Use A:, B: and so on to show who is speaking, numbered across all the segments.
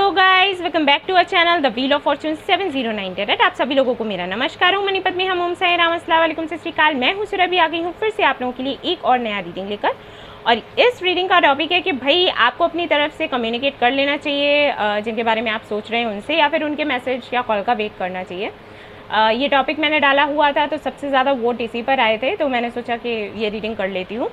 A: Hello guys, welcome back to our channel the wheel of fortune 709 tarot. आप सभी लोगों को मेरा नमस्कार हूँ। मणिपत में हम ओम साई राम, अस्सलाम वालेकुम, सत श्री अकाल। मैं हूँ सुरभि, आ गई हूँ फिर से आप लोगों के लिए एक और नया रीडिंग लेकर। और इस रीडिंग का टॉपिक है कि भाई आपको अपनी तरफ से कम्युनिकेट कर लेना चाहिए जिनके बारे में आप सोच रहे हैं उनसे, या फिर उनके मैसेज या कॉल का वेट करना चाहिए। ये टॉपिक मैंने डाला हुआ था तो सबसे ज़्यादा वोट इसी पर आए थे, तो मैंने सोचा कि ये रीडिंग कर लेती हूँ।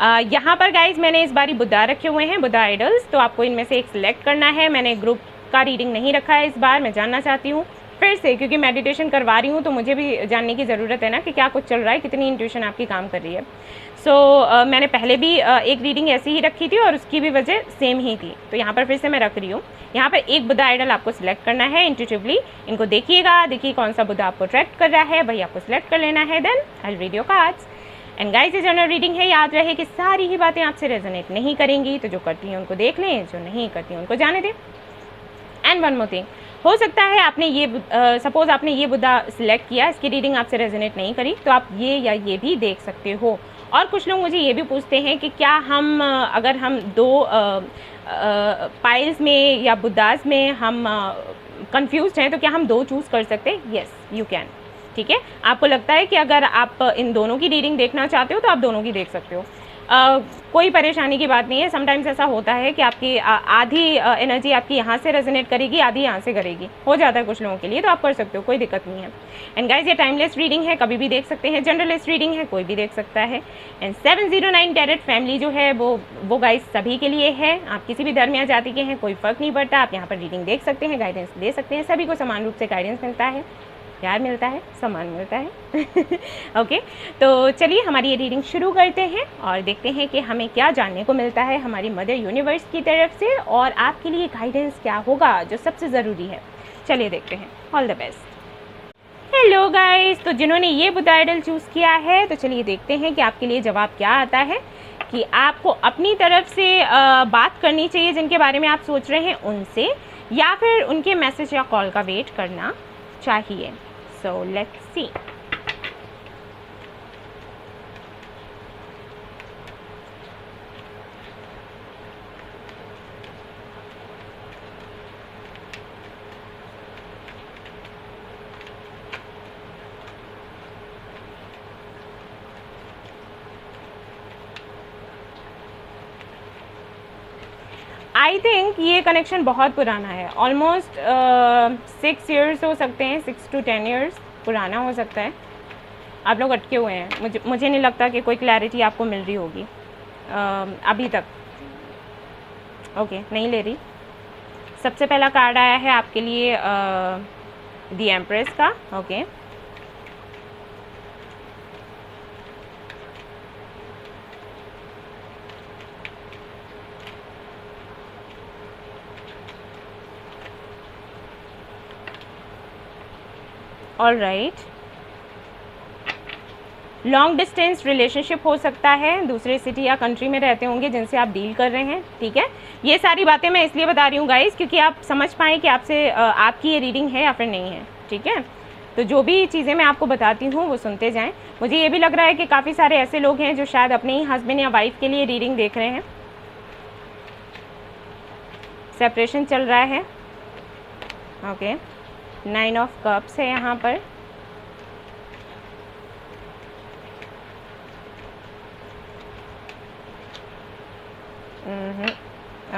A: यहाँ पर गाइज मैंने इस बारी बुद्धा रखे हुए हैं, बुद्धा आइडल्स, तो आपको इनमें से एक सिलेक्ट करना है। मैंने ग्रुप का रीडिंग नहीं रखा है इस बार। मैं जानना चाहती हूँ फिर से, क्योंकि मेडिटेशन करवा रही हूँ तो मुझे भी जानने की ज़रूरत है ना कि क्या कुछ चल रहा है, कितनी इंट्यूशन आपकी काम कर रही है। मैंने पहले भी एक रीडिंग ऐसी ही रखी थी और उसकी भी वजह सेम ही थी, तो यहाँ पर फिर से मैं रख रही हूँ। यहाँ पर एक बुद्धा आइडल आपको सिलेक्ट करना है इंट्यूटिवली। इनको देखिएगा, देखिए कौन सा बुद्धा आपको अट्रैक्ट कर रहा है, वही आपको सिलेक्ट कर लेना है। Then I will read your cards. And guys, ये जनरल रीडिंग है, याद रहे कि सारी ही बातें आपसे रेजोनेट नहीं करेंगी, तो जो करती हैं उनको देख लें, जो नहीं करती हैं उनको जाने दें। एंड वन मोर थिंग, हो सकता है आपने ये सपोज आपने ये बुद्धा सिलेक्ट किया, इसकी रीडिंग आपसे रेजोनेट नहीं करी, तो आप ये या ये भी देख सकते हो। और कुछ लोग मुझे ये भी पूछते हैं कि क्या हम अगर हम दो पाइल्स में या बुद्धास में हम कंफ्यूज हैं तो क्या हम दो चूज़ कर सकते हैं? Yes you can. ठीक है, आपको लगता है कि अगर आप इन दोनों की रीडिंग देखना चाहते हो तो आप दोनों की देख सकते हो। कोई परेशानी की बात नहीं है। समटाइम्स ऐसा होता है कि आपकी आधी एनर्जी आपकी यहाँ से रेजोनेट करेगी, आधी यहाँ से करेगी, हो जाता है कुछ लोगों के लिए, तो आप कर सकते हो, कोई दिक्कत नहीं है। एंड गाइज, ये टाइमलेस रीडिंग है, कभी भी देख सकते हैं। जनरलिस्ट रीडिंग है, कोई भी देख सकता है। एंड 709 टेरेट फैमिली जो है वो गाइज सभी के लिए है। आप किसी भी धर्म या जाति के हैं, कोई फ़र्क नहीं पड़ता, आप यहाँ पर रीडिंग देख सकते हैं, गाइडेंस दे सकते हैं। सभी को समान रूप से गाइडेंस मिलता है, प्यार मिलता है, सम्मान मिलता है। ओके, तो चलिए हमारी ये रीडिंग शुरू करते हैं और देखते हैं कि हमें क्या जानने को मिलता है हमारी मदर यूनिवर्स की तरफ से, और आपके लिए गाइडेंस क्या होगा जो सबसे ज़रूरी है। चलिए देखते हैं। All the best. Hello guys, तो जिन्होंने ये बुद्धा आइडल चूज़ किया है, तो चलिए देखते हैं कि आपके लिए जवाब क्या आता है। कि आपको अपनी तरफ से बात करनी चाहिए जिनके बारे में आप सोच रहे हैं उनसे, या फिर उनके मैसेज या कॉल का वेट करना चाहिए। So let's see. I think ये कनेक्शन बहुत पुराना है, ऑलमोस्ट 6 ईयर्स हो सकते हैं, 6 to 10 ईयर्स पुराना हो सकता है। आप लोग अटके हुए हैं, मुझे नहीं लगता कि कोई क्लैरिटी आपको मिल रही होगी अभी तक। ओके, नहीं ले रही। सबसे पहला कार्ड आया है आपके लिए द एम्प्रेस का। Okay, all right. Long distance relationship हो सकता है, दूसरे सिटी या कंट्री में रहते होंगे जिनसे आप डील कर रहे हैं। ठीक है, ये सारी बातें मैं इसलिए बता रही हूँ गाइस क्योंकि आप समझ पाएँ कि आपसे आपकी ये रीडिंग है या फिर नहीं है। ठीक है, तो जो भी चीज़ें मैं आपको बताती हूँ वो सुनते जाएं। मुझे ये भी लग रहा है कि काफ़ी सारे ऐसे लोग हैं जो शायद अपने ही हस्बैंड या वाइफ के लिए रीडिंग देख रहे हैं। सेपरेशन चल रहा है। ओके, 9 ऑफ कप्स है यहाँ पर।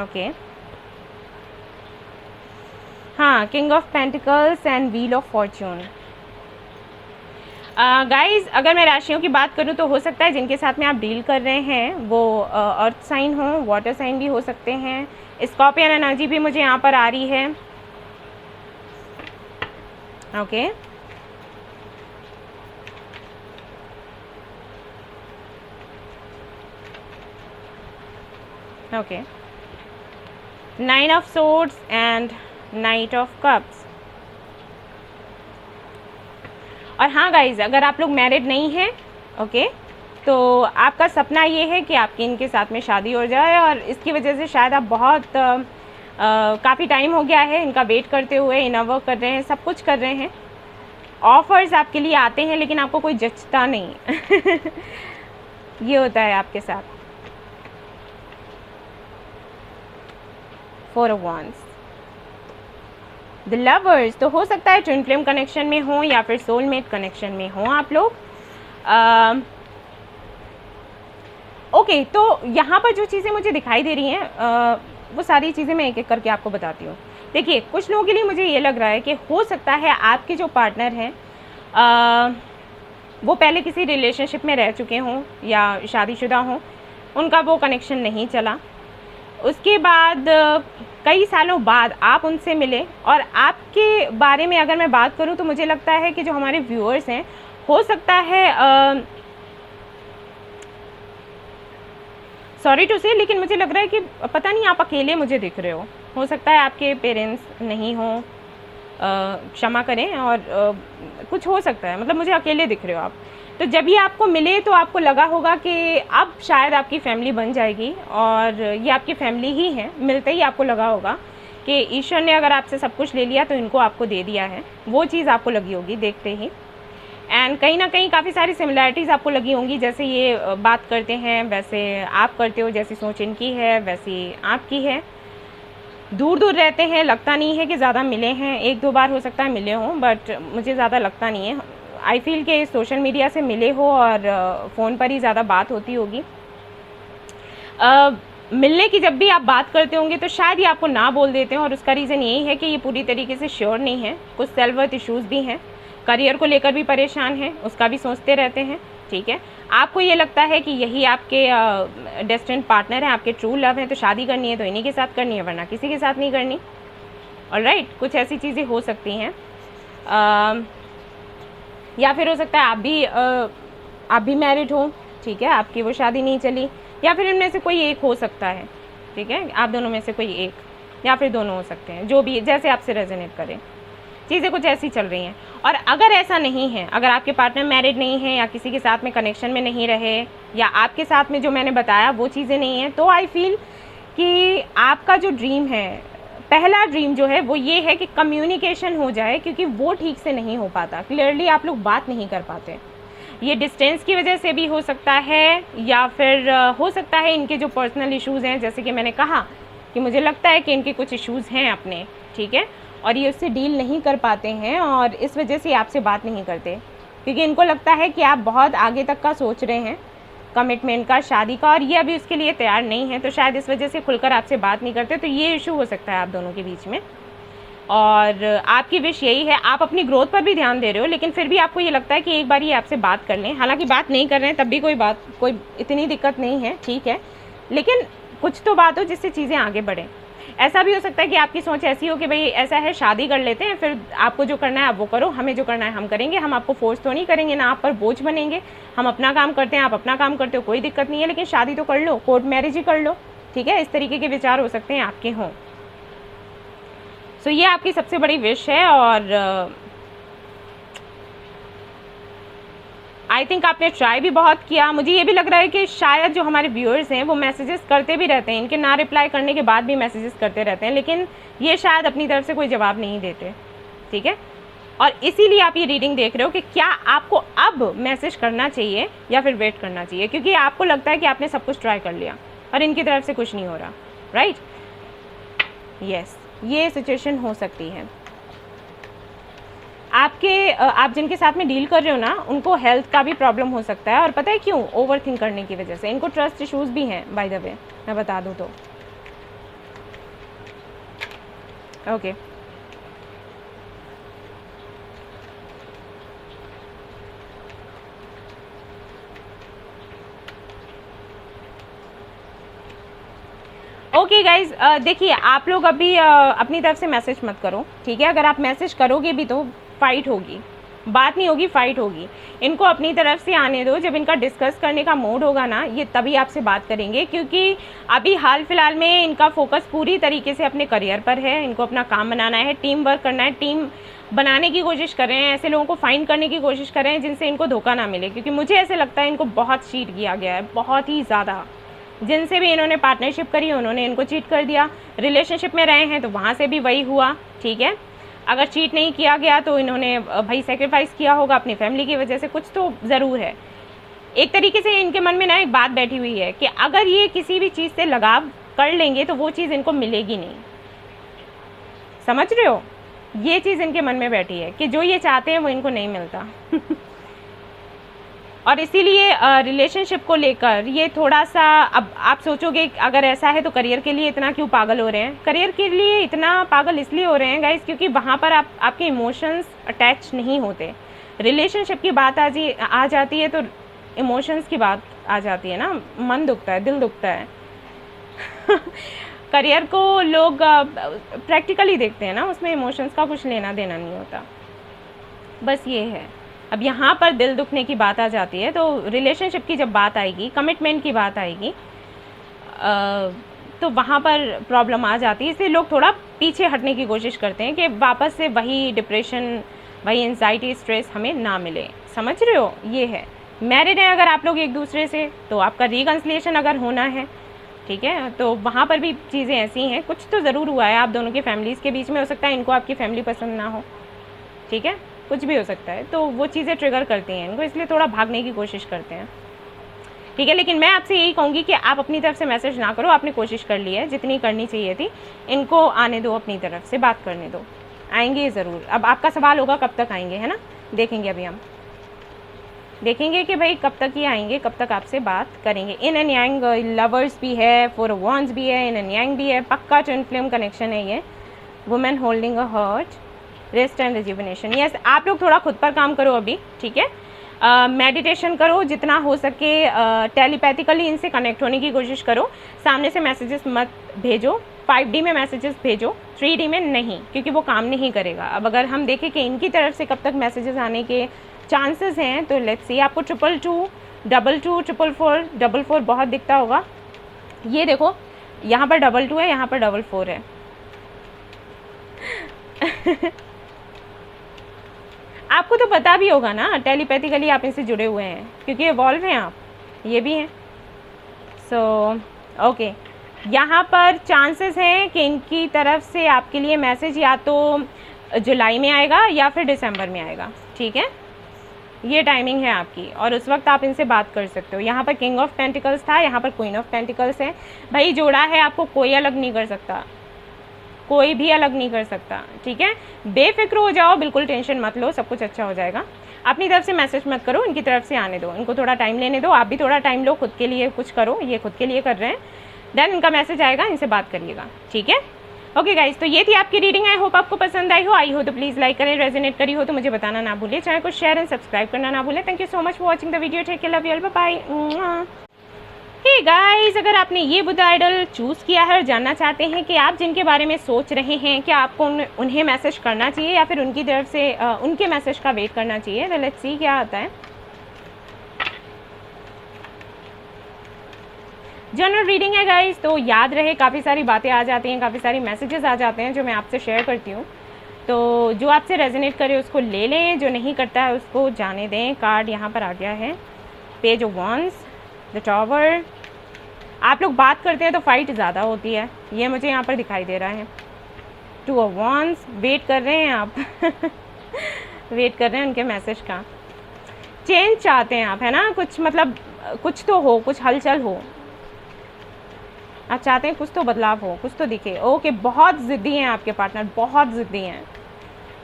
A: ओके, हाँ, king of pentacles and wheel of Fortune. Guys, अगर मैं राशियों की बात करूँ तो हो सकता है जिनके साथ में आप डील कर रहे हैं वो अर्थ साइन हो, वाटर साइन भी हो सकते हैं। स्कॉर्पियन एनर्जी भी मुझे यहाँ पर आ रही है। Okay, okay, 9 of swords and night of cups. और हाँ गाइज, अगर आप लोग मैरिड नहीं हैं, ओके, तो आपका सपना ये है कि आपकी इनके साथ में शादी हो जाए, और इसकी वजह से शायद आप बहुत काफ़ी टाइम हो गया है इनका वेट करते हुए, इनर वर्क कर रहे हैं, सब कुछ कर रहे हैं, ऑफर्स आपके लिए आते हैं लेकिन आपको कोई जचता नहीं। ये होता है आपके साथ। 4 of Wands, द लवर्स, तो हो सकता है ट्विन फ्लेम कनेक्शन में हो या फिर सोलमेट कनेक्शन में हो आप लोग। ओके, तो यहाँ पर जो चीज़ें मुझे दिखाई दे रही हैं वो सारी चीज़ें मैं एक एक करके आपको बताती हूँ। देखिए, कुछ लोगों के लिए मुझे ये लग रहा है कि हो सकता है आपके जो पार्टनर हैं वो पहले किसी रिलेशनशिप में रह चुके हों या शादीशुदा हों, उनका वो कनेक्शन नहीं चला। उसके बाद कई सालों बाद आप उनसे मिले, और आपके बारे में अगर मैं बात करूं तो मुझे लगता है कि जो हमारे व्यूअर्स हैं, हो सकता है सॉरी टू से, लेकिन मुझे लग रहा है कि पता नहीं आप अकेले मुझे दिख रहे हो सकता है आपके पेरेंट्स नहीं हों, क्षमा करें, और कुछ हो सकता है, मतलब मुझे अकेले दिख रहे हो आप। तो जब ये आपको मिले तो आपको लगा होगा कि अब शायद आपकी फैमिली बन जाएगी, और ये आपकी फैमिली ही है। मिलते ही आपको लगा होगा कि ईश्वर ने अगर आपसे सब कुछ ले लिया तो इनको आपको दे दिया है, वो चीज़ आपको लगी होगी देखते ही। एंड कहीं ना कहीं काफ़ी सारी सिमिलैरिटीज़ आपको लगी होंगी, जैसे ये बात करते हैं वैसे आप करते हो, जैसी सोच इनकी है वैसी आपकी है। दूर दूर रहते हैं, लगता नहीं है कि ज़्यादा मिले हैं, एक दो बार हो सकता है मिले हों, बट मुझे ज़्यादा लगता नहीं है। आई फील कि सोशल मीडिया से मिले हो और फ़ोन पर ही ज़्यादा बात होती होगी। मिलने की जब भी आप बात करते होंगे तो शायद ये आपको ना बोल देते हैं, और उसका रीज़न यही है कि ये पूरी तरीके से श्योर नहीं है, कुछ सेल्फ वर्थ इश्यूज़ भी हैं, करियर को लेकर भी परेशान हैं, उसका भी सोचते रहते हैं। ठीक है, आपको ये लगता है कि यही आपके डेस्टिन्ड पार्टनर हैं, आपके ट्रू लव हैं, तो शादी करनी है तो इन्हीं के साथ करनी है, वरना किसी के साथ नहीं करनी। ऑलराइट, कुछ ऐसी चीज़ें हो सकती हैं। या फिर हो सकता है आप भी मैरिड हो, ठीक है, आपकी वो शादी नहीं चली, या फिर इनमें से कोई एक हो सकता है, ठीक है, आप दोनों में से कोई एक या फिर दोनों हो सकते हैं, जो भी जैसे आपसे रेजोनेट करें। चीज़ें कुछ ऐसी चल रही हैं। और अगर ऐसा नहीं है, अगर आपके पार्टनर मैरिड नहीं है या किसी के साथ में कनेक्शन में नहीं रहे, या आपके साथ में जो मैंने बताया वो चीज़ें नहीं हैं, तो आई फील कि आपका जो ड्रीम है, पहला ड्रीम जो है वो ये है कि कम्युनिकेशन हो जाए, क्योंकि वो ठीक से नहीं हो पाता, क्लियरली आप लोग बात नहीं कर पाते। ये डिस्टेंस की वजह से भी हो सकता है, या फिर हो सकता है इनके जो पर्सनल इश्यूज़ हैं, जैसे कि मैंने कहा कि मुझे लगता है कि इनके कुछ इश्यूज़ हैं अपने, ठीक है, और ये उससे डील नहीं कर पाते हैं, और इस वजह से आपसे बात नहीं करते, क्योंकि इनको लगता है कि आप बहुत आगे तक का सोच रहे हैं, कमिटमेंट का, शादी का, और ये अभी उसके लिए तैयार नहीं है, तो शायद इस वजह से खुलकर आपसे बात नहीं करते। तो ये इशू हो सकता है आप दोनों के बीच में, और आपकी विश यही है, आप अपनी ग्रोथ पर भी ध्यान दे रहे हो, लेकिन फिर भी आपको ये लगता है कि एक बार ये आपसे बात कर लें। हालांकि बात नहीं कर रहे हैं तब भी कोई इतनी दिक्कत नहीं है, ठीक है, लेकिन कुछ तो बात हो जिससे चीज़ें आगे बढ़ें। ऐसा भी हो सकता है कि आपकी सोच ऐसी हो कि भाई ऐसा है, शादी कर लेते हैं, फिर आपको जो करना है आप वो करो, हमें जो करना है हम करेंगे, हम आपको फोर्स तो नहीं करेंगे, ना आप पर बोझ बनेंगे, हम अपना काम करते हैं, आप अपना काम करते हो, कोई दिक्कत नहीं है, लेकिन शादी तो कर लो, कोर्ट मैरिज ही कर लो, ठीक है। इस तरीके के विचार हो सकते हैं आपके हों। सो ये आपकी सबसे बड़ी विश है, और आई थिंक आपने ट्राई भी बहुत किया। मुझे ये भी लग रहा है कि शायद जो हमारे व्यूअर्स हैं वो मैसेजेस करते भी रहते हैं, इनके ना रिप्लाई करने के बाद भी मैसेजेस करते रहते हैं, लेकिन ये शायद अपनी तरफ से कोई जवाब नहीं देते, ठीक है। और इसीलिए आप ये रीडिंग देख रहे हो कि क्या आपको अब मैसेज करना चाहिए या फिर वेट करना चाहिए, क्योंकि आपको लगता है कि आपने सब कुछ ट्राई कर लिया और इनकी तरफ से कुछ नहीं हो रहा, राइट। यस, ये सिचुएशन हो सकती है। आप जिनके साथ में डील कर रहे हो ना, उनको हेल्थ का भी प्रॉब्लम हो सकता है, और पता है क्यों? ओवर थिंक करने की वजह से। इनको ट्रस्ट इश्यूज़ भी हैं, बाय द वे, मैं बता दूँ तो। ओके, ओके गाइज, देखिए आप लोग अभी अपनी तरफ से मैसेज मत करो, ठीक है। अगर आप मैसेज करोगे भी तो फाइट होगी, बात नहीं होगी, फाइट होगी। इनको अपनी तरफ से आने दो, जब इनका डिस्कस करने का मूड होगा ना, ये तभी आपसे बात करेंगे, क्योंकि अभी हाल फिलहाल में इनका फोकस पूरी तरीके से अपने करियर पर है। इनको अपना काम बनाना है, टीम वर्क करना है, टीम बनाने की कोशिश कर रहे हैं, ऐसे लोगों को फाइंड करने की कोशिश कर रहे हैं जिनसे इनको धोखा ना मिले, क्योंकि मुझे ऐसे लगता है इनको बहुत चीट किया गया है, बहुत ही ज़्यादा। जिनसे भी इन्होंने पार्टनरशिप करी उन्होंने इनको चीट कर दिया, रिलेशनशिप में रहे हैं तो वहाँ से भी वही हुआ, ठीक है। अगर चीट नहीं किया गया तो इन्होंने भाई सेक्रीफाइस किया होगा अपनी फैमिली की वजह से, कुछ तो ज़रूर है। एक तरीके से इनके मन में ना एक बात बैठी हुई है कि अगर ये किसी भी चीज़ से लगाव कर लेंगे तो वो चीज़ इनको मिलेगी नहीं, समझ रहे हो? ये चीज़ इनके मन में बैठी है कि जो ये चाहते हैं वो इनको नहीं मिलता। और इसीलिए रिलेशनशिप को लेकर ये थोड़ा सा, अब आप सोचोगे अगर ऐसा है तो करियर के लिए इतना क्यों पागल हो रहे हैं। करियर के लिए इतना पागल इसलिए हो रहे हैं गाइस क्योंकि वहाँ पर आपके इमोशंस अटैच नहीं होते। रिलेशनशिप की बात आ जाती है तो इमोशंस की बात आ जाती है ना, मन दुखता है, दिल दुखता है। करियर को लोग प्रैक्टिकली देखते हैं ना, उसमें इमोशंस का कुछ लेना देना नहीं होता, बस ये है। अब यहाँ पर दिल दुखने की बात आ जाती है तो रिलेशनशिप की जब बात आएगी, कमिटमेंट की बात आएगी, तो वहाँ पर प्रॉब्लम आ जाती है। इसलिए लोग थोड़ा पीछे हटने की कोशिश करते हैं कि वापस से वही डिप्रेशन, वही एंजाइटी, स्ट्रेस हमें ना मिले। समझ रहे हो, ये है। मैरिड हैं अगर आप लोग एक दूसरे से तो आपका रिकन्सिलिएशन अगर होना है, ठीक है, तो वहाँ पर भी चीज़ें ऐसी हैं, कुछ तो ज़रूर हुआ है आप दोनों की फैमिलीज़ के बीच में। हो सकता है इनको आपकी फैमिली पसंद ना हो, ठीक है, कुछ भी हो सकता है, तो वो चीज़ें ट्रिगर करती हैं इनको, इसलिए थोड़ा भागने की कोशिश करते हैं, ठीक है। लेकिन मैं आपसे यही कहूँगी कि आप अपनी तरफ से मैसेज ना करो, आपने कोशिश कर ली है जितनी करनी चाहिए थी, इनको आने दो, अपनी तरफ से बात करने दो, आएंगे ज़रूर। अब आपका सवाल होगा कब तक आएंगे, है ना, देखेंगे, अभी हम देखेंगे कि भाई कब तक ये आएंगे, कब तक आपसे बात करेंगे। इन एंड यांग लवर्स भी है, 4 ऑफ वांड्स भी है, इन एंड यांग भी है, पक्का ट्विन फ्लेम कनेक्शन है ये। Women holding a heart, rest and rejuvenation. Yes, आप लोग थोड़ा खुद पर काम करो अभी, ठीक है, मेडिटेशन करो जितना हो सके, टेलीपैथिकली इनसे कनेक्ट होने की कोशिश करो, सामने से मैसेजेस मत भेजो, 5D में मैसेजेस भेजो, 3D में नहीं, क्योंकि वो काम नहीं करेगा। अब अगर हम देखें कि इनकी तरफ से कब तक मैसेजेस आने के चांसेस हैं, तो लेट्स सी। आपको 222, 22, 444, 44 बहुत दिखता होगा, ये देखो यहाँ पर 22 है, यहाँ पर 44 है। आपको तो पता भी होगा ना, टेलीपैथिकली आप इनसे जुड़े हुए हैं क्योंकि इवॉल्व हैं आप, ये भी हैं। सो ओके, यहाँ पर चांसेस हैं कि इनकी तरफ से आपके लिए मैसेज या तो जुलाई में आएगा या फिर दिसंबर में आएगा, ठीक है, ये टाइमिंग है आपकी, और उस वक्त आप इनसे बात कर सकते हो। यहाँ पर किंग ऑफ पेंटिकल्स था, यहाँ पर क्वीन ऑफ पेंटिकल्स है। भाई जोड़ा है, आपको कोई अलग नहीं कर सकता, कोई भी अलग नहीं कर सकता, ठीक है। बेफिक्र हो जाओ, बिल्कुल टेंशन मत लो, सब कुछ अच्छा हो जाएगा। अपनी तरफ से मैसेज मत करो, इनकी तरफ से आने दो, इनको थोड़ा टाइम लेने दो, आप भी थोड़ा टाइम लो, खुद के लिए कुछ करो, ये खुद के लिए कर रहे हैं, देन इनका मैसेज आएगा, इनसे बात करिएगा, ठीक है। ओके गाइज, तो ये थी आपकी रीडिंग। आई होप आपको पसंद आई हो तो प्लीज़ लाइक करें, रेजोनेट करी हो तो मुझे बताना ना भूलिए, चैनल को शेयर एंड सब्सक्राइब करना ना भूलें। Thank you so much for watching the video, take care, love you all, bye bye. Hey guys, अगर आपने ये बुद्धा आइडल चूज़ किया है और जानना चाहते हैं कि आप जिनके बारे में सोच रहे हैं कि आपको उन्हें मैसेज करना चाहिए या फिर उनकी तरफ से उनके मैसेज का वेट करना चाहिए, तो लेट्स सी क्या आता है। जनरल रीडिंग है गाइस, तो याद रहे काफ़ी सारी बातें आ जाती हैं, काफ़ी सारी मैसेजेस आ जाते हैं जो मैं आपसे शेयर करती हूँ, तो जो आपसे रेजोनेट करे उसको ले लें, जो नहीं करता है उसको जाने दें। कार्ड यहाँ पर आ गया है, page of wands, the tower. आप लोग बात करते हैं तो फाइट ज़्यादा होती है, ये मुझे यहाँ पर दिखाई दे रहा है। 2 ऑफ वांड्स, वेट कर रहे हैं आप वेट कर रहे हैं उनके मैसेज का। चेंज चाहते हैं आप, है ना, कुछ मतलब कुछ तो हो, कुछ हलचल हो, आप चाहते हैं कुछ तो बदलाव हो, कुछ तो दिखे। ओके, बहुत ज़िद्दी हैं आपके पार्टनर, बहुत ज़िद्दी हैं।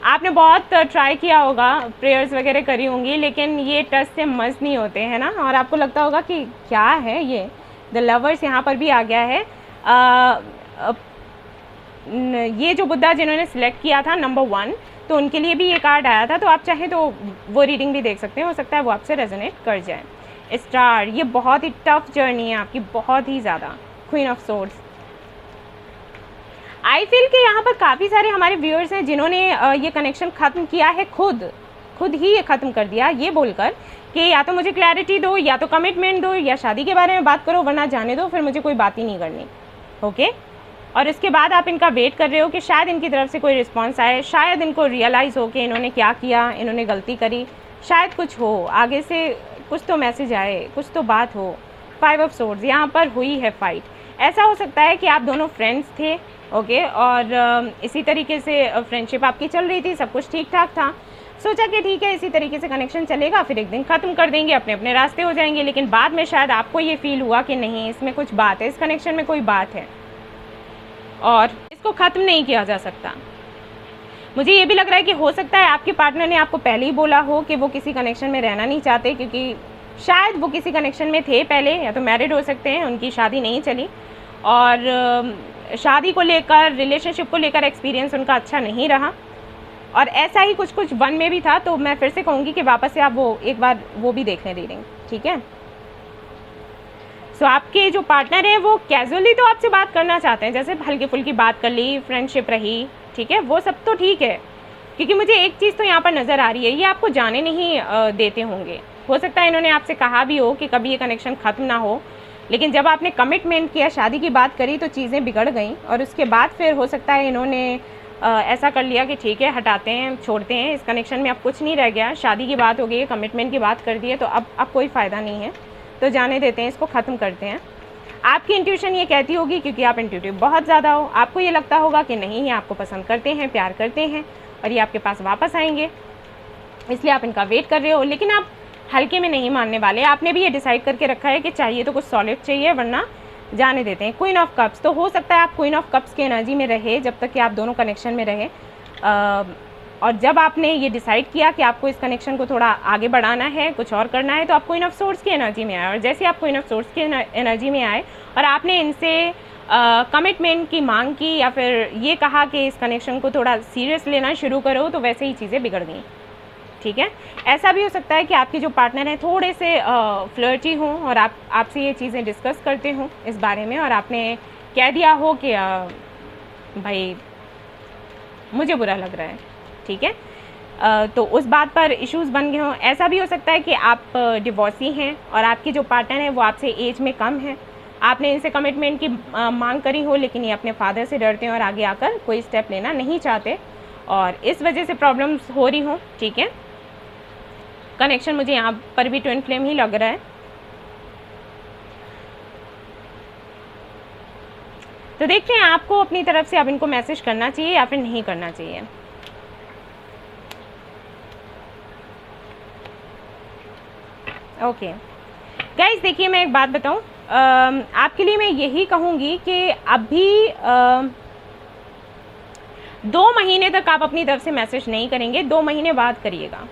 A: आपने बहुत ट्राई किया होगा, प्रेयर्स वगैरह करी होंगी, लेकिन ये टच से मस नहीं होते हैं ना, और आपको लगता होगा कि क्या है ये। द लवर्स यहाँ पर भी आ गया है। ये जो बुद्धा जिन्होंने सिलेक्ट किया था नंबर 1, तो उनके लिए भी ये कार्ड आया था, तो आप चाहें तो वो रीडिंग भी देख सकते हैं, हो सकता है वो आपसे रेजोनेट कर जाए। स्टार, ये बहुत ही टफ जर्नी है आपकी, बहुत ही ज़्यादा। Queen of swords, I feel कि यहाँ पर काफ़ी सारे हमारे व्यूअर्स हैं जिन्होंने ये कनेक्शन ख़त्म किया है, खुद ही ये ख़त्म कर दिया, ये बोलकर कि या तो मुझे क्लैरिटी दो, या तो कमिटमेंट दो, या शादी के बारे में बात करो, वरना जाने दो, फिर मुझे कोई बात ही नहीं करनी। ओके, और इसके बाद आप इनका वेट कर रहे हो कि शायद इनकी तरफ से कोई रिस्पॉन्स आए, शायद इनको रियलाइज़ हो कि इन्होंने क्या किया, इन्होंने गलती करी, शायद कुछ हो आगे से, कुछ तो मैसेज आए, कुछ तो बात हो। 5 ऑफ सोर्ड्स, यहाँ पर हुई है फाइट। ऐसा हो सकता है कि आप दोनों फ्रेंड्स थे, ओके, और इसी तरीके से फ्रेंडशिप आपकी चल रही थी, सब कुछ ठीक ठाक था, सोचा कि ठीक है इसी तरीके से कनेक्शन चलेगा, फिर एक दिन ख़त्म कर देंगे, अपने अपने रास्ते हो जाएंगे। लेकिन बाद में शायद आपको ये फील हुआ कि नहीं, इसमें कुछ बात है, इस कनेक्शन में कोई बात है और इसको ख़त्म नहीं किया जा सकता। मुझे ये भी लग रहा है कि हो सकता है आपके पार्टनर ने आपको पहले ही बोला हो कि वो किसी कनेक्शन में रहना नहीं चाहते, क्योंकि शायद वो किसी कनेक्शन में थे पहले, या तो मैरिड हो सकते हैं, उनकी शादी नहीं चली और शादी को लेकर, रिलेशनशिप को लेकर एक्सपीरियंस उनका अच्छा नहीं रहा, और ऐसा ही कुछ कुछ वन में भी था। तो मैं फिर से कहूँगी कि वापस से आप वो एक बार वो भी देख लें रीडिंग, ठीक है। सो आपके जो पार्टनर है वो कैजुअली तो आपसे बात करना चाहते हैं, जैसे हल्की फुल्की बात कर ली, फ्रेंडशिप रही, ठीक है, वो सब तो ठीक है, क्योंकि मुझे एक चीज़ तो यहाँ पर नज़र आ रही है, ये आपको जाने नहीं देते होंगे। हो सकता है इन्होंने आपसे कहा भी हो कि कभी ये कनेक्शन ख़त्म ना हो, लेकिन जब आपने कमिटमेंट किया, शादी की बात करी, तो चीज़ें बिगड़ गई, और उसके बाद फिर हो सकता है इन्होंने ऐसा कर लिया कि ठीक है, हटाते हैं, छोड़ते हैं, इस कनेक्शन में अब कुछ नहीं रह गया, शादी की बात हो गई है, कमिटमेंट की बात कर दी है, तो अब कोई फ़ायदा नहीं है, तो जाने देते हैं, इसको ख़त्म करते हैं। आपकी इंट्यूशन ये कहती होगी, क्योंकि आप इंट्यूटिव बहुत ज़्यादा हो, आपको ये लगता होगा कि नहीं, ये आपको पसंद करते हैं, प्यार करते हैं, और ये आपके पास वापस आएंगे, इसलिए आप इनका वेट कर रहे हो। लेकिन आप हल्के में नहीं मानने वाले, आपने भी ये डिसाइड करके रखा है कि चाहिए तो कुछ सॉलिड चाहिए, वरना जाने देते हैं। क्वीन ऑफ कप्स, तो हो सकता है आप क्वीन ऑफ कप्स की एनर्जी में रहे जब तक कि आप दोनों कनेक्शन में रहे, और जब आपने ये डिसाइड किया कि आपको इस कनेक्शन को थोड़ा आगे बढ़ाना है, कुछ और करना है, तो आप क्वीन ऑफ सोर्ड्स की एनर्जी में आए, और जैसे आप क्वीन ऑफ सोर्ड्स की एनर्जी में आए और आपने इनसे कमिटमेंट की मांग की, या फिर ये कहा कि इस कनेक्शन को थोड़ा सीरियस लेना शुरू करो, तो वैसे ही चीज़ें बिगड़ गई, ठीक है। ऐसा भी हो सकता है कि आपके जो पार्टनर हैं थोड़े से फ्लर्टी हों, और आपसे ये चीज़ें डिस्कस करते हों इस बारे में, और आपने कह दिया हो कि भाई मुझे बुरा लग रहा है, ठीक है, तो उस बात पर इश्यूज़ बन गए हों। ऐसा भी हो सकता है कि आप डिवोर्सी हैं और आपके जो पार्टनर हैं वो आपसे एज में कम हैं, आपने इनसे कमिटमेंट की मांग करी हो, लेकिन ये अपने फादर से डरते हैं और आगे आकर कोई स्टेप लेना नहीं चाहते, और इस वजह से प्रॉब्लम्स हो रही हों, ठीक है। कनेक्शन मुझे यहाँ पर भी ट्विन फ्लेम ही लग रहा है। तो देखते हैं आपको अपनी तरफ से अब इनको मैसेज करना चाहिए या फिर नहीं करना चाहिए। ओके गाइस, देखिए मैं एक बात बताऊं, आपके लिए मैं यही कहूँगी कि अभी 2 महीने तक आप अपनी तरफ से मैसेज नहीं करेंगे, 2 महीने बाद करिएगा,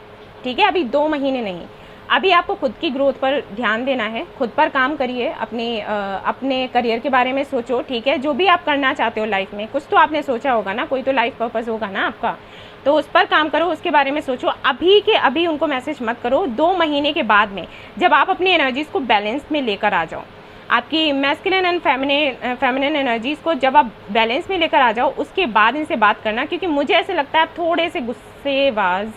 A: ठीक है। अभी 2 महीने नहीं, अभी आपको खुद की ग्रोथ पर ध्यान देना है, खुद पर काम करिए, अपने करियर के बारे में सोचो, ठीक है। जो भी आप करना चाहते हो लाइफ में, कुछ तो आपने सोचा होगा ना, कोई तो लाइफ पर्पस होगा ना आपका, तो उस पर काम करो, उसके बारे में सोचो। अभी के अभी उनको मैसेज मत करो, 2 महीने के बाद में जब आप अपनी एनर्जीज़ को बैलेंस में लेकर आ जाओ, आपकी मैस्कुलिन एंड फेमिनिन एनर्जीज़ को जब आप बैलेंस में लेकर आ जाओ, उसके बाद इनसे बात करना, क्योंकि मुझे ऐसे लगता है आप थोड़े से गुस्सेबाज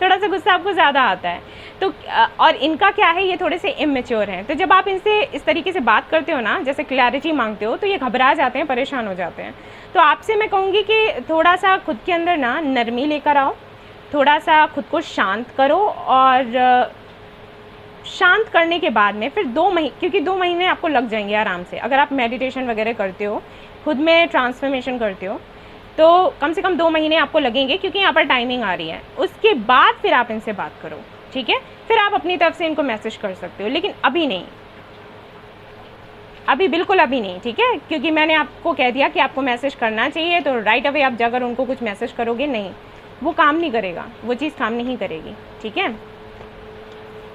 A: थोड़ा सा गुस्सा आपको ज़्यादा आता है, तो और इनका क्या है, ये थोड़े से इमेच्योर हैं, तो जब आप इनसे इस तरीके से बात करते हो ना, जैसे क्लैरिटी मांगते हो, तो ये घबरा जाते हैं, परेशान हो जाते हैं। तो आपसे मैं कहूँगी कि थोड़ा सा खुद के अंदर ना नरमी लेकर आओ, थोड़ा सा खुद को शांत करो, और शांत करने के बाद में फिर 2 महीने, क्योंकि 2 महीने आपको लग जाएंगे आराम से, अगर आप मेडिटेशन वगैरह करते हो, खुद में ट्रांसफॉर्मेशन करते हो, तो कम से कम 2 महीने आपको लगेंगे, क्योंकि यहाँ पर टाइमिंग आ रही है। उसके बाद फिर आप इनसे बात करो, ठीक है, फिर आप अपनी तरफ से इनको मैसेज कर सकते हो, लेकिन अभी नहीं, अभी बिल्कुल अभी नहीं, ठीक है, क्योंकि मैंने आपको कह दिया कि आपको मैसेज करना चाहिए, तो राइट अवे आप जाकर उनको कुछ मैसेज करोगे, नहीं, वो काम नहीं करेगा, वो चीज़ काम नहीं करेगी, ठीक है।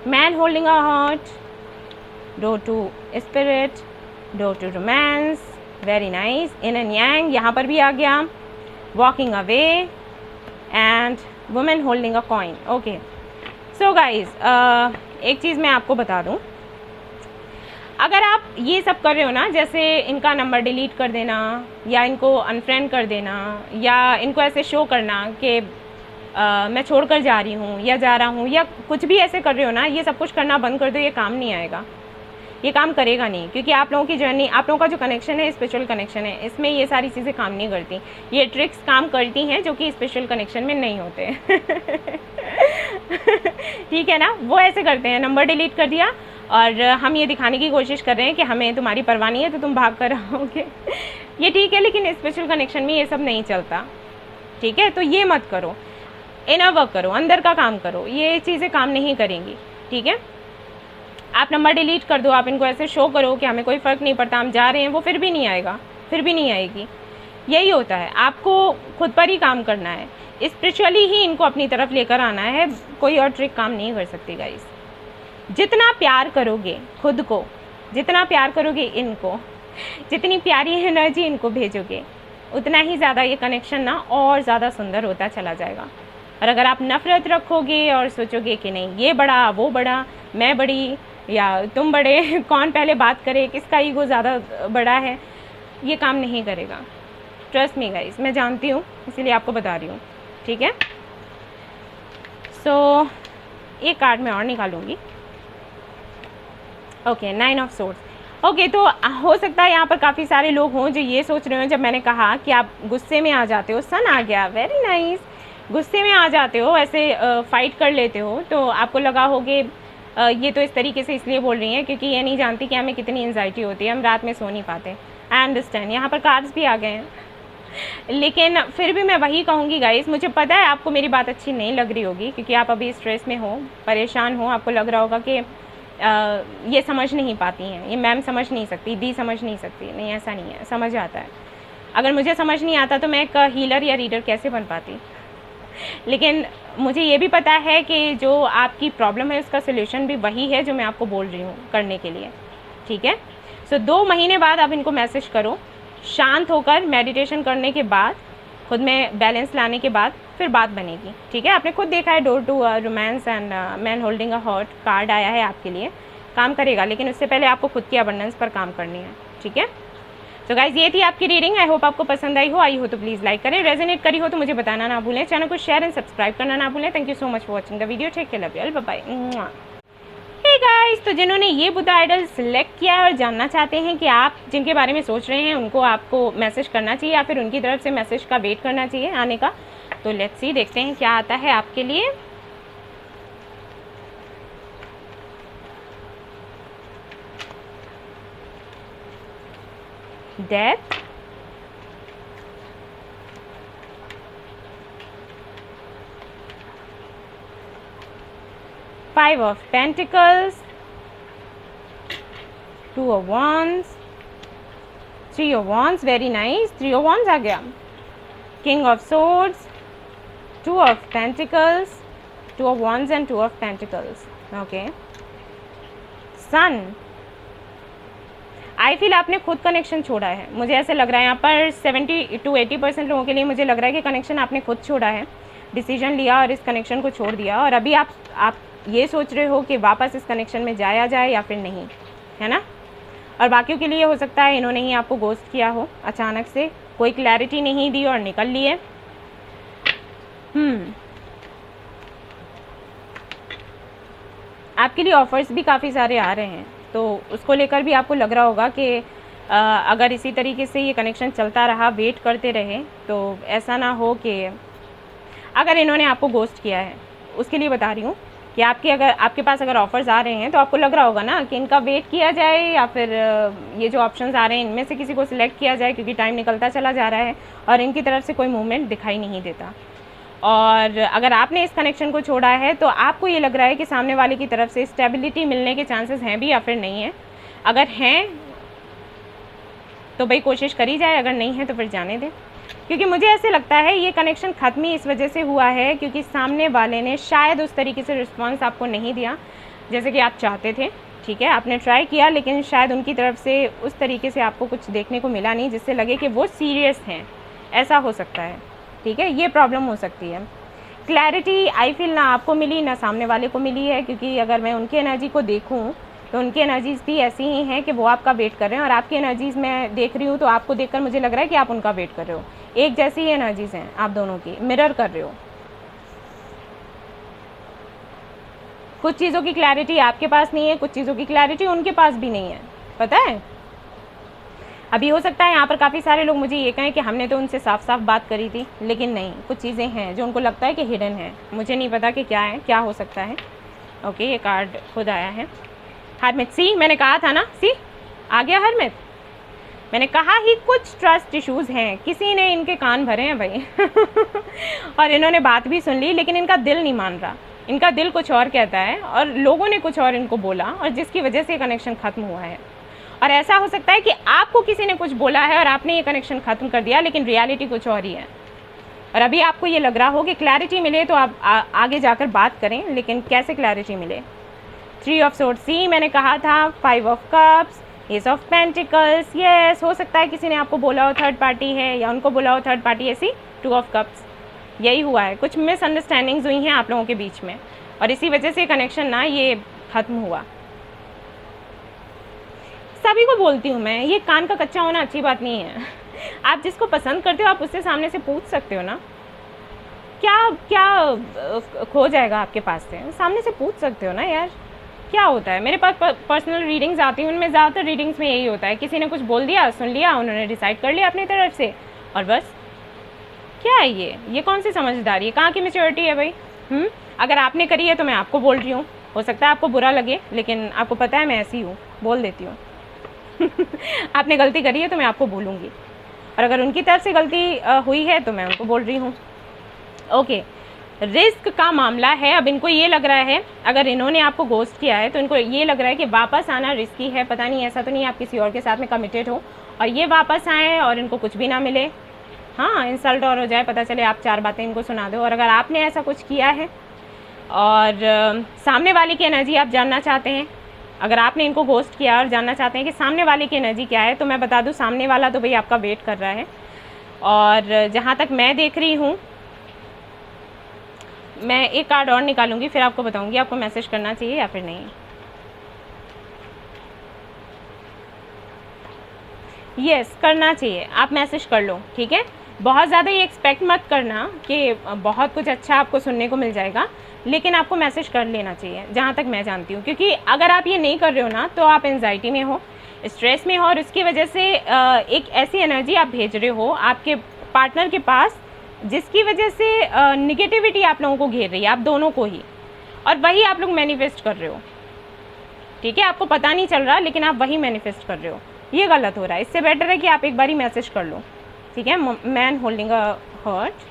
A: Man holding a heart, door to spirit, door to romance, very nice, yin and yang यहाँ पर भी आ गया, walking away, and women holding a coin. Okay, so guys, एक चीज़ मैं आपको बता दूँ, अगर आप ये सब कर रहे हो ना, जैसे इनका नंबर डिलीट कर देना, या इनको अनफ्रेंड कर देना, या इनको ऐसे शो करना कि मैं छोड़कर जा रही हूँ या जा रहा हूँ, या कुछ भी ऐसे कर रहे हो ना, ये सब कुछ करना बंद कर दो, ये काम नहीं आएगा, ये काम करेगा नहीं, क्योंकि आप लोगों की जर्नी, आप लोगों का जो कनेक्शन है स्पिरिचुअल कनेक्शन है, इसमें ये सारी चीज़ें काम नहीं करती, ये ट्रिक्स काम करती हैं जो कि स्पिरिचुअल कनेक्शन में नहीं होते ठीक है ना, वो ऐसे करते हैं, नंबर डिलीट कर दिया और हम ये दिखाने की कोशिश कर रहे हैं कि हमें तुम्हारी परवाह नहीं है, तो तुम भाग कर रहोगे ये ठीक है, लेकिन स्पिरिचुअल कनेक्शन में ये सब नहीं चलता, ठीक है। तो ये मत करो, इनर वर्क करो, अंदर का काम करो, ये चीज़ें काम नहीं करेंगी, ठीक है। आप नंबर डिलीट कर दो, आप इनको ऐसे शो करो कि हमें कोई फ़र्क नहीं पड़ता, हम जा रहे हैं, वो फिर भी नहीं आएगा, फिर भी नहीं आएगी, यही होता है, आपको खुद पर ही काम करना है, स्पिरिचुअली ही इनको अपनी तरफ लेकर आना है, कोई और ट्रिक काम नहीं कर सकती गाइस। जितना प्यार करोगे खुद को, जितना प्यार करोगे इनको, जितनी प्यारी एनर्जी इनको भेजोगे, उतना ही ज़्यादा ये कनेक्शन ना और ज़्यादा सुंदर होता चला जाएगा। और अगर आप नफ़रत रखोगे और सोचोगे कि नहीं ये बड़ा वो बड़ा, मैं बड़ी या तुम बड़े, कौन पहले बात करे, किसका ईगो ज़्यादा बड़ा है, ये काम नहीं करेगा। ट्रस्ट मी गाइस, मैं जानती हूँ, इसीलिए आपको बता रही हूँ, ठीक है। सो एक कार्ड मैं और निकालूंगी। Okay, 9 of swords. ओके, तो हो सकता है यहाँ पर काफ़ी सारे लोग हों जो ये सोच रहे हो, जब मैंने कहा कि आप गुस्से में आ जाते हो, सन आ गया, वेरी नाइस, गुस्से में आ जाते हो, ऐसे फाइट कर लेते हो, तो आपको लगा होगे ये तो इस तरीके से इसलिए बोल रही हैं क्योंकि ये नहीं जानती कि हमें कितनी एंजाइटी होती है, हम रात में सो नहीं पाते। आई अंडरस्टैंड, यहाँ पर कार्ड्स भी आ गए हैं, लेकिन फिर भी मैं वही कहूँगी गाइस, मुझे पता है आपको मेरी बात अच्छी नहीं लग रही होगी क्योंकि आप अभी स्ट्रेस में हो, परेशान हो, आपको लग रहा होगा कि ये समझ नहीं पाती हैं, ये मैम समझ नहीं सकती, दी समझ नहीं सकती। नहीं, ऐसा नहीं है, समझ आता है। अगर मुझे समझ नहीं आता तो मैं एक हीलर या रीडर कैसे बन पाती। लेकिन मुझे ये भी पता है कि जो आपकी प्रॉब्लम है उसका सोल्यूशन भी वही है जो मैं आपको बोल रही हूँ करने के लिए, ठीक है। सो 2 महीने बाद आप इनको मैसेज करो, शांत होकर मेडिटेशन करने के बाद, खुद में बैलेंस लाने के बाद फिर बात बनेगी, ठीक है। आपने खुद देखा है door to romance and man holding a heart card आया है आपके लिए, काम करेगा, लेकिन उससे पहले आपको खुद की अबंडेंस पर काम करनी है, ठीक है। तो गाइज ये थी आपकी रीडिंग, आई होप आपको पसंद आई हो तो प्लीज़ लाइक करें, रेजोनेट करी हो तो मुझे बताना ना भूलें, चैनल को शेयर एंड सब्सक्राइब करना ना भूलें। Thank you so much for watching the video, take care, love you all, bye bye. Hey guys, तो जिन्होंने ये बुद्धा आइडल सिलेक्ट किया है और जानना चाहते हैं कि आप जिनके बारे में सोच रहे हैं उनको आपको मैसेज करना चाहिए या फिर उनकी तरफ से मैसेज का वेट करना चाहिए आने का, तो लेट्स सी, देखते हैं क्या आता है आपके लिए। Death, Five of Pentacles, 2 of Wands, 3 of Wands, very nice, 3 of Wands आ गया, King of Swords, 2 of Pentacles, 2 of Wands and 2 of Pentacles, okay, Sun। I feel आपने खुद कनेक्शन छोड़ा है, मुझे ऐसे लग रहा है यहाँ पर 70 to 80% लोगों के लिए मुझे लग रहा है कि कनेक्शन आपने खुद छोड़ा है, डिसीजन लिया और इस कनेक्शन को छोड़ दिया, और अभी आप ये सोच रहे हो कि वापस इस कनेक्शन में जाया जाए या फिर नहीं, है ना। और बाकियों के लिए हो सकता है इन्होंने ही आपको गोस्ट किया हो, अचानक से कोई क्लैरिटी नहीं दी और निकल लिए। आपके लिए ऑफर्स भी काफ़ी सारे आ रहे हैं, तो उसको लेकर भी आपको लग रहा होगा कि अगर इसी तरीके से ये कनेक्शन चलता रहा, वेट करते रहे, तो ऐसा ना हो कि अगर इन्होंने आपको गोस्ट किया है, उसके लिए बता रही हूँ कि आपके पास अगर ऑफ़र्स आ रहे हैं तो आपको लग रहा होगा ना कि इनका वेट किया जाए या फिर ये जो ऑप्शंस आ रहे हैं इनमें से किसी को सिलेक्ट किया जाए, क्योंकि टाइम निकलता चला जा रहा है और इनकी तरफ से कोई मूवमेंट दिखाई नहीं देता। और अगर आपने इस कनेक्शन को छोड़ा है तो आपको ये लग रहा है कि सामने वाले की तरफ से स्टेबिलिटी मिलने के चांसेस हैं भी या फिर नहीं है। अगर हैं तो भाई कोशिश करी जाए, अगर नहीं है तो फिर जाने दें, क्योंकि मुझे ऐसे लगता है ये कनेक्शन ख़त्म ही इस वजह से हुआ है क्योंकि सामने वाले ने शायद उस तरीके से रिस्पॉन्स आपको नहीं दिया जैसे कि आप चाहते थे, ठीक है। आपने ट्राई किया लेकिन शायद उनकी तरफ से उस तरीके से आपको कुछ देखने को मिला नहीं जिससे लगे कि वो सीरियस हैं, ऐसा हो सकता है, ठीक है। ये प्रॉब्लम हो सकती है। क्लैरिटी आई फील ना आपको मिली ना सामने वाले को मिली है, क्योंकि अगर मैं उनकी एनर्जी को देखूँ तो उनकी एनर्जीज़ भी ऐसी ही हैं कि वो आपका वेट कर रहे हैं, और आपकी एनर्जीज़ मैं देख रही हूँ तो आपको देखकर मुझे लग रहा है कि आप उनका वेट कर रहे हो। एक जैसी ही एनर्जीज़ हैं आप दोनों की, मिरर कर रहे हो। कुछ चीज़ों की क्लैरिटी आपके पास नहीं है, कुछ चीज़ों की क्लैरिटी उनके पास भी नहीं है, पता है। अभी हो सकता है यहाँ पर काफ़ी सारे लोग मुझे ये कहें कि हमने तो उनसे साफ साफ बात करी थी, लेकिन नहीं, कुछ चीज़ें हैं जो उनको लगता है कि हिडन है, मुझे नहीं पता कि क्या है, क्या हो सकता है। ओके, ये कार्ड खुद आया है, हरमिट। सी, मैंने कहा था ना, सी आ गया हरमिट, मैंने कहा ही कुछ ट्रस्ट इश्यूज़ हैं, किसी ने इनके कान भरे हैं भाई और इन्होंने बात भी सुन ली लेकिन इनका दिल नहीं मान रहा, इनका दिल कुछ और कहता है और लोगों ने कुछ और इनको बोला, और जिसकी वजह से कनेक्शन ख़त्म हुआ है। और ऐसा हो सकता है कि आपको किसी ने कुछ बोला है और आपने ये कनेक्शन ख़त्म कर दिया, लेकिन रियलिटी कुछ और ही है। और अभी आपको ये लग रहा हो कि क्लैरिटी मिले तो आप आगे जाकर बात करें, लेकिन कैसे क्लैरिटी मिले? 3 ऑफ सोर्ड्स, सी मैंने कहा था, 5 of cups, S of pentacles. Yes, हो सकता है किसी ने आपको बोला हो थर्ड पार्टी है, या उनको बोला हो थर्ड पार्टी ऐसी। 2 ऑफ कप्स, यही हुआ है। कुछ मिसअंडरस्टैंडिंग्स हुई हैं आप लोगों के बीच में, और इसी वजह से कनेक्शन ना ये ख़त्म हुआ। सभी को बोलती हूँ मैं, ये कान का कच्चा होना अच्छी बात नहीं है। आप जिसको पसंद करते हो आप उससे सामने से पूछ सकते हो ना, क्या क्या खो जाएगा आपके पास से, सामने से पूछ सकते हो ना यार, क्या होता है। मेरे पास पर्सनल रीडिंग्स आती हैं, उनमें ज़्यादातर रीडिंग्स में यही होता है, किसी ने कुछ बोल दिया, सुन लिया, उन्होंने डिसाइड कर लिया अपनी तरफ से, और बस। क्या है ये कौन सी समझदारी है, कहाँ की मैच्योरिटी है भाई? अगर आपने करी है तो मैं आपको बोल रही हूँ, हो सकता है आपको बुरा लगे, लेकिन आपको पता है मैं ऐसी हूँ, बोल देती हूँ। आपने गलती करी है तो मैं आपको बोलूँगी, और अगर उनकी तरफ से गलती हुई है तो मैं उनको बोल रही हूँ। ओके, रिस्क का मामला है। अब इनको ये लग रहा है, अगर इन्होंने आपको घोस्ट किया है तो इनको ये लग रहा है कि वापस आना रिस्की है। पता नहीं, ऐसा तो नहीं आप किसी और के साथ में कमिटेड हो और ये वापस आए और इनको कुछ भी ना मिले। हाँ, इंसल्ट और हो जाए, पता चले आप 4 बातें इनको सुना दो। और अगर आपने ऐसा कुछ किया है और सामने वाले की एनर्जी आप जानना चाहते हैं, अगर आपने इनको घोस्ट किया और जानना चाहते हैं कि सामने वाले की एनर्जी क्या है, तो मैं बता दूँ, सामने वाला तो भाई आपका वेट कर रहा है। और जहाँ तक मैं देख रही हूँ, मैं एक कार्ड और निकालूंगी, फिर आपको बताऊंगी आपको मैसेज करना चाहिए या फिर नहीं। यस, करना चाहिए, आप मैसेज कर लो, ठीक है। बहुत ज़्यादा ये एक्सपेक्ट मत करना कि बहुत कुछ अच्छा आपको सुनने को मिल जाएगा, लेकिन आपको मैसेज कर लेना चाहिए, जहाँ तक मैं जानती हूँ। क्योंकि अगर आप ये नहीं कर रहे हो ना, तो आप एंजाइटी में हो, स्ट्रेस में हो, और उसकी वजह से एक ऐसी एनर्जी आप भेज रहे हो आपके पार्टनर के पास, जिसकी वजह से निगेटिविटी आप लोगों को घेर रही है, आप दोनों को ही, और वही आप लोग मैनिफेस्ट कर रहे हो, ठीक है। आपको पता नहीं चल रहा, लेकिन आप वही मैनिफेस्ट कर रहे हो। ये गलत हो रहा है। इससे बेटर है कि आप एक बारी मैसेज कर लो, ठीक है। Man holding a heart,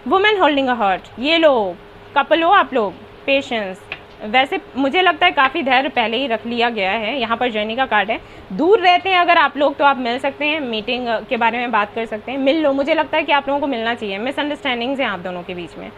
A: women holding a heart. ये लो, कपल हो आप लोग, पेशेंस। वैसे मुझे लगता है काफ़ी धैर्य पहले ही रख लिया गया है। यहाँ पर जर्नी का कार्ड है। दूर रहते हैं अगर आप लोग तो आप मिल सकते हैं, मीटिंग के बारे में बात कर सकते हैं, मिल लो। मुझे लगता है कि आप लोगों को मिलना चाहिए। मिसअंडरस्टैंडिंग्स हैं आप दोनों के बीच में,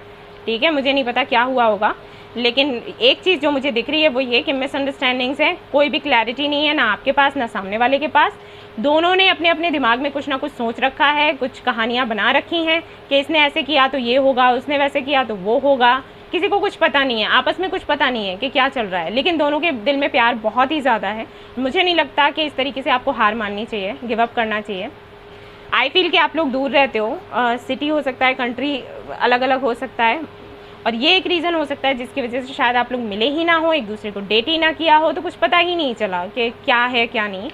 A: ठीक है। मुझे नहीं पता क्या हुआ होगा, लेकिन एक चीज़ जो मुझे दिख रही है वो ये कि मिसअंडरस्टैंडिंग्स है। कोई भी क्लैरिटी नहीं है, ना आपके पास ना सामने वाले के पास। दोनों ने अपने अपने दिमाग में कुछ ना कुछ सोच रखा है, कुछ कहानियाँ बना रखी हैं कि इसने ऐसे किया तो ये होगा, उसने वैसे किया तो वो होगा। किसी को कुछ पता नहीं है, आपस में कुछ पता नहीं है कि क्या चल रहा है, लेकिन दोनों के दिल में प्यार बहुत ही ज़्यादा है। मुझे नहीं लगता कि इस तरीके से आपको हार माननी चाहिए, गिव अप करना चाहिए। आई फील कि आप लोग दूर रहते हो, सिटी हो सकता है, कंट्री अलग अलग हो सकता है, और ये एक रीज़न हो सकता है जिसकी वजह से शायद आप लोग मिले ही ना हो, एक दूसरे को डेट ही ना किया हो, तो कुछ पता ही नहीं चला कि क्या है क्या नहीं।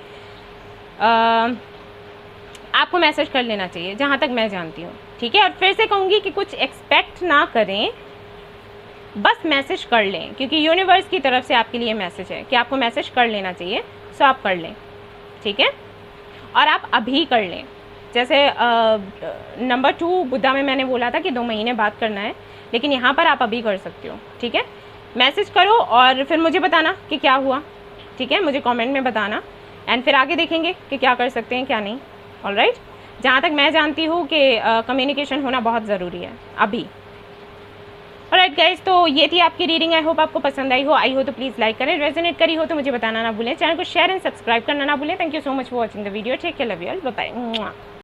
A: आपको मैसेज कर लेना चाहिए, जहाँ तक मैं जानती हूँ, ठीक है। और फिर से कहूँगी कि कुछ एक्सपेक्ट ना करें, बस मैसेज कर लें, क्योंकि यूनिवर्स की तरफ से आपके लिए मैसेज है कि आपको मैसेज कर लेना चाहिए। सो आप कर लें, ठीक है। और आप अभी कर लें। जैसे नंबर 2 बुद्धा में मैंने बोला था कि 2 महीने बाद करना है, लेकिन यहाँ पर आप अभी कर सकते हो, ठीक है। मैसेज करो और फिर मुझे बताना कि क्या हुआ, ठीक है। मुझे कमेंट में बताना, एंड फिर आगे देखेंगे कि क्या कर सकते हैं क्या नहीं। ऑलराइट, जहाँ तक मैं जानती हूँ कि कम्युनिकेशन होना बहुत ज़रूरी है अभी। ऑलराइट गाइस, तो ये थी आपकी रीडिंग। आई होप आपको पसंद आई हो तो प्लीज़ लाइक करें, रेजोनेट करी हो तो मुझे बताना ना भूलें, चैनल को शेयर एंड सब्सक्राइब करना ना भूलें। Thank you so much for watching the video. Take care, love you all, bye bye.